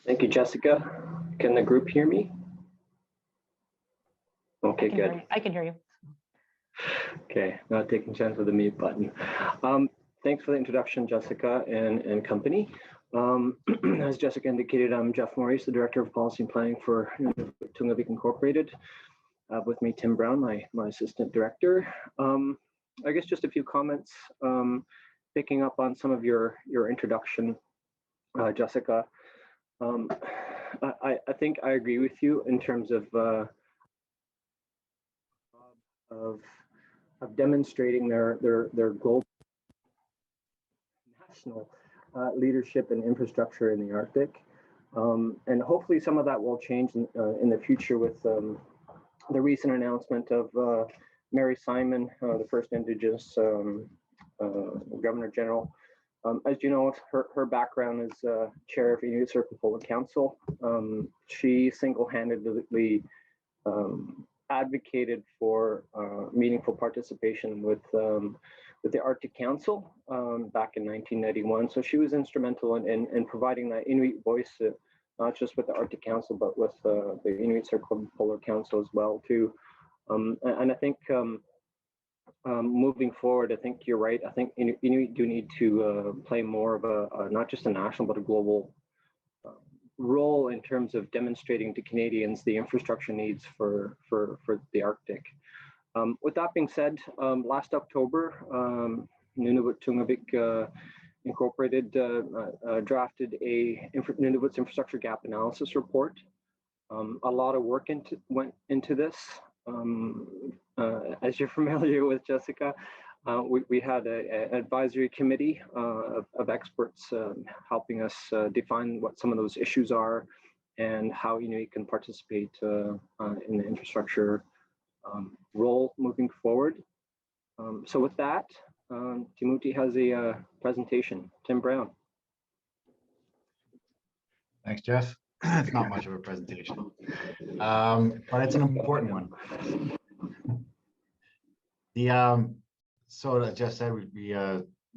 Thank you, Jessica. Can the group hear me? Okay, good. I can hear you. Okay, not taking chance with the mute button. Thanks for the introduction, Jessica and company. As Jessica indicated, I'm Jeff Maurice, the Director of Policy and Planning for Tunngavik Incorporated. With me, Tim Brown, my Assistant Director. I guess just a few comments, picking up on some of your introduction, Jessica. I think I agree with you in terms of demonstrating their global national leadership and infrastructure in the Arctic, and hopefully some of that will change in the future with the recent announcement of Mary Simon, the first Indigenous Governor General. As you know, her background is chair of Inuit Circumpolar Council. She single-handedly advocated for meaningful participation with the Arctic Council back in 1991. So she was instrumental in providing that Inuit voice, not just with the Arctic Council, but with the Inuit Circumpolar Council as well too. And I think moving forward, I think you're right. I think Inuit do need to play more of a not just a national, but a global role in terms of demonstrating to Canadians the infrastructure needs for the Arctic. With that being said, last October, Nunavut Tunngavik Incorporated drafted a Nunavut's infrastructure gap analysis report. A lot of work went into this. As you're familiar with, Jessica, we had an advisory committee of experts helping us define what some of those issues are and how Inuit can participate in the infrastructure role moving forward. So with that, Timothy has a presentation. Tim Brown. Thanks, Jeff. It's not much of a presentation, but it's an important one. So as Jeff said, we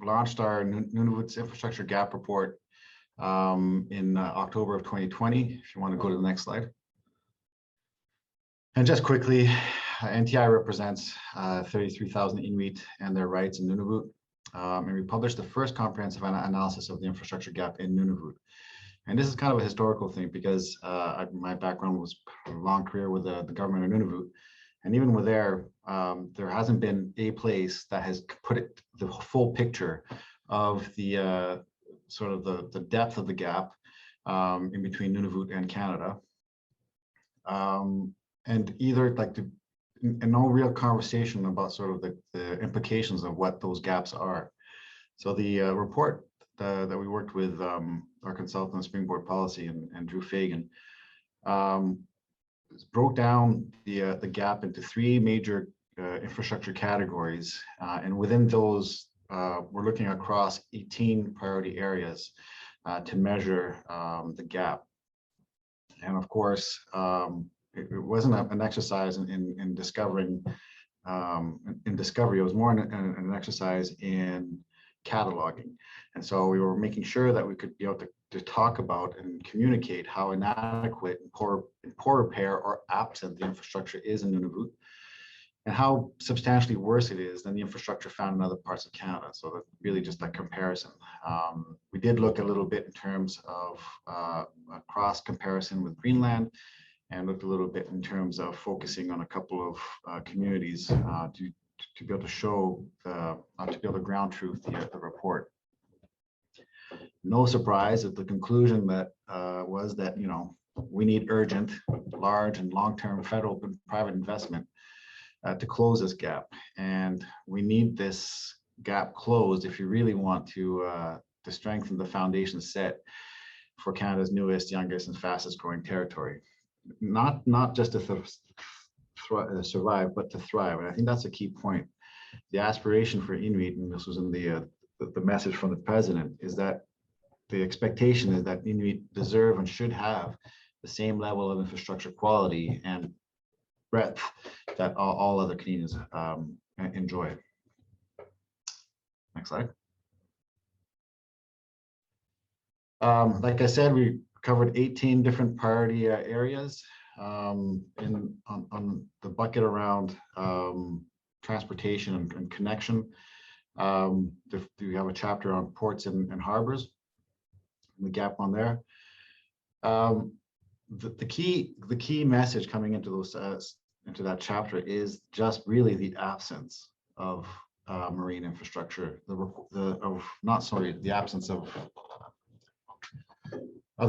launched our Nunavut's infrastructure gap report in October of 2020. If you want to go to the next slide. And just quickly, NTI represents 33,000 Inuit and their rights in Nunavut. And we published the first comprehensive analysis of the infrastructure gap in Nunavut. And this is kind of a historical thing because my background was a long career with the government of Nunavut. And even with there hasn't been a place that has put the full picture of the sort of the depth of the gap in between Nunavut and Canada. And either and no real conversation about sort of the implications of what those gaps are. So the report that we worked with our consultant, Springboard Policy, and Drew Fagan, broke down the gap into three major infrastructure categories, and within those, we're looking across 18 priority areas to measure the gap. And of course, it wasn't an exercise in discovering in discovery. It was more an exercise in cataloging. And so we were making sure that we could be able to talk about and communicate how inadequate and poor repair or absent the infrastructure is in Nunavut, and how substantially worse it is than the infrastructure found in other parts of Canada. So that really just that comparison. We did look a little bit in terms of a cross comparison with Greenland, and looked a little bit in terms of focusing on a couple of communities to be able to show, to be able to ground truth the report. No surprise that the conclusion that was that, you know, we need urgent, large and long-term federal and private investment to close this gap. And we need this gap closed if you really want to strengthen the foundation set for Canada's newest, youngest and fastest growing territory. Not just to survive, but to thrive. And I think that's a key point. The aspiration for Inuit, and this was in the message from the president, is that the expectation is that Inuit deserve and should have the same level of infrastructure quality and breadth that all other Canadians enjoy. Next slide. Like I said, we covered 18 different priority areas on the bucket around transportation and connection. We have a chapter on ports and harbors, and the gap on there. The key message coming into those into that chapter is just really the absence of marine infrastructure. The absence of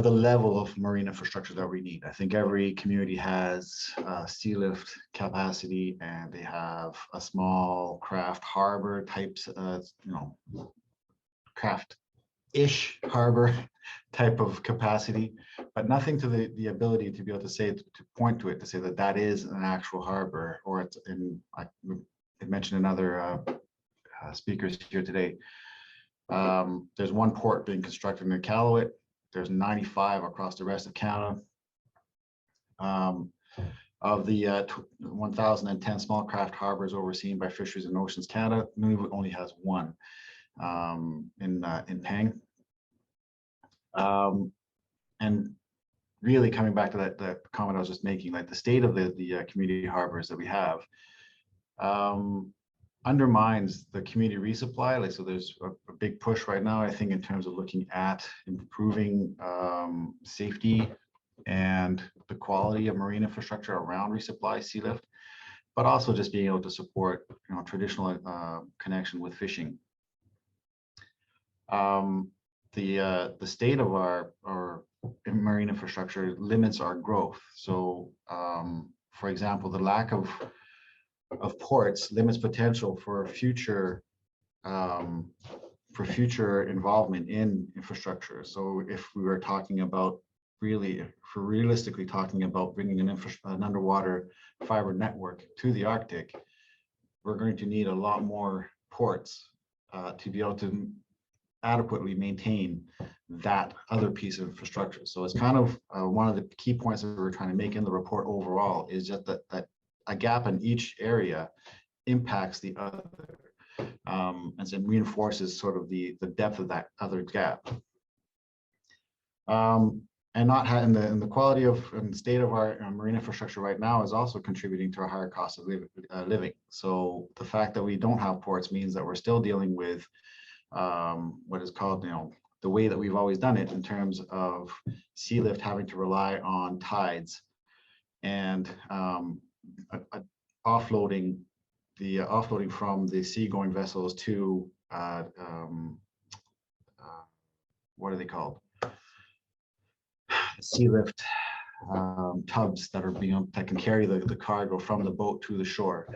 the level of marine infrastructure that we need. I think every community has sea lift capacity, and they have a small craft harbor types, craft-ish harbor type of capacity, but nothing to the ability to be able to say, to point to it, to say that that is an actual harbor, or it's in, I mentioned in other speakers here today. There's one port being constructed near Iqaluit. There's 95 across the rest of Canada. Of the 1,010 small craft harbors overseen by Fisheries and Oceans Canada, Nunavut only has one in Pang. And really coming back to that comment I was just making, like the state of the community harbors that we have undermines the community resupply. Like, so there's a big push right now, I think, in terms of looking at improving safety and the quality of marine infrastructure around resupply, sea lift, but also just being able to support, traditional connection with fishing. The state of our marine infrastructure limits our growth. So, for example, the lack of ports limits potential for future involvement in infrastructure. So if we were talking about realistically talking about bringing an underwater fiber network to the Arctic, we're going to need a lot more ports to be able to adequately maintain that other piece of infrastructure. So it's kind of one of the key points that we're trying to make in the report overall is just that a gap in each area impacts the other, and so reinforces sort of the depth of that other gap. And not having the quality of and state of our marine infrastructure right now is also contributing to a higher cost of living. So the fact that we don't have ports means that we're still dealing with what is called, the way that we've always done it, in terms of sea lift having to rely on tides and offloading from the seagoing vessels to what are they called? Sea lift tubs that can carry the cargo from the boat to the shore.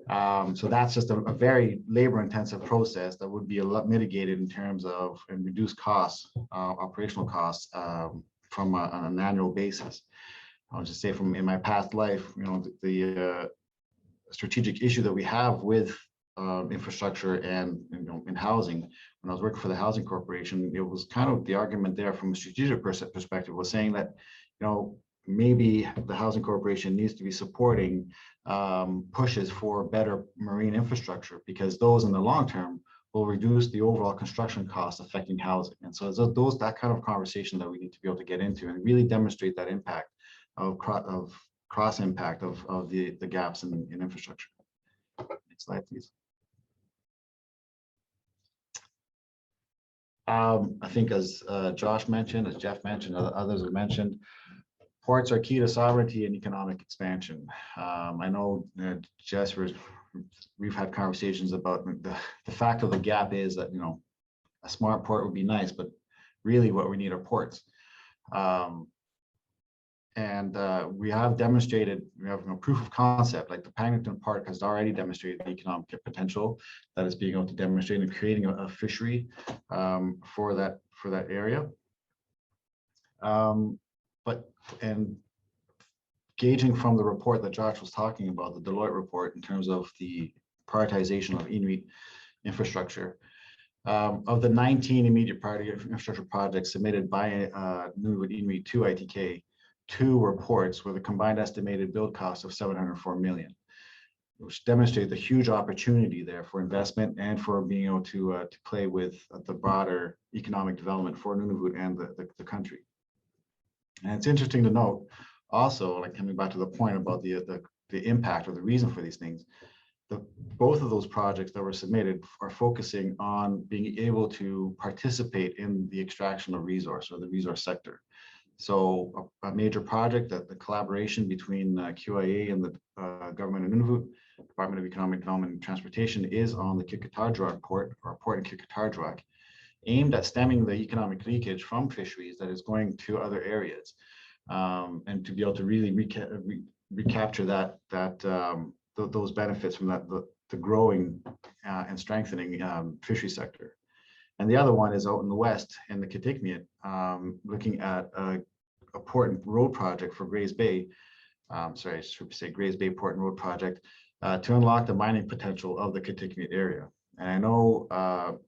So that's just a very labor-intensive process that would be a lot mitigated in terms of and reduce costs, operational costs, from on an annual basis. I'll just say from in my past life, the strategic issue that we have with infrastructure and in housing. When I was working for the Housing Corporation, it was kind of the argument there from a strategic perspective was saying that, maybe the Housing Corporation needs to be supporting pushes for better marine infrastructure, because those in the long term will reduce the overall construction costs affecting housing. And so that kind of conversation that we need to be able to get into and really demonstrate that impact of cross impact of the gaps in infrastructure. Next slide, please. I think as Josh mentioned, as Jeff mentioned, others have mentioned, ports are key to sovereignty and economic expansion. I know, Jess, we've had conversations about the fact of the gap is that, a smart port would be nice, but really what we need are ports. And we have demonstrated, we have proof of concept, like the Pangton Park has already demonstrated the economic potential that is being able to demonstrate in creating a fishery for that area. And gauging from the report that Josh was talking about, the Deloitte report, in terms of the prioritization of Inuit infrastructure, of the 19 immediate priority infrastructure projects submitted by Nunavut Inuit to ITK, 2 reports with a combined estimated build cost of $704 million, which demonstrate the huge opportunity there for investment and for being able to play with the broader economic development for Nunavut and the country. And it's interesting to note also, like coming back to the point about the impact or the reason for these things, both of those projects that were submitted are focusing on being able to participate in the extraction of resource or the resource sector. So a major project, that the collaboration between QIA and the government of Nunavut, Department of Economic Development and Transportation, is on the Qikiqtarjuaq port, or port in Qikiqtarjuaq, aimed at stemming the economic leakage from fisheries that is going to other areas, and to be able to really recapture those benefits from the growing and strengthening fishery sector. And the other one is out in the west in the Kitikmeot, looking at a port and road project for Grays Bay. Sorry, I should say Grays Bay Port and Road Project, to unlock the mining potential of the Kitikmeot area. And I know,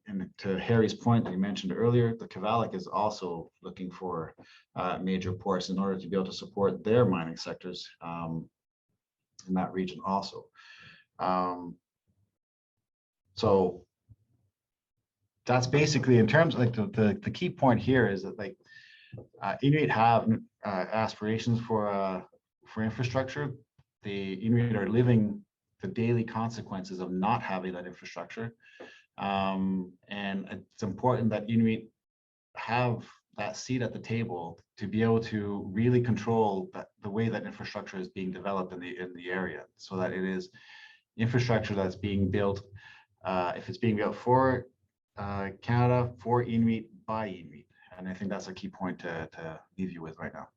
and to Harry's point that you mentioned earlier, the Tunngavik is also looking for major ports in order to be able to support their mining sectors in that region also. So that's basically, in terms of like the key point here is that like Inuit have aspirations for infrastructure. The Inuit are living the daily consequences of not having that infrastructure. And it's important that Inuit have that seat at the table to be able to really control the way that infrastructure is being developed in the area, so that it is infrastructure that's being built, if it's being built for Canada, for Inuit, by Inuit. And I think that's a key point to leave you with right now.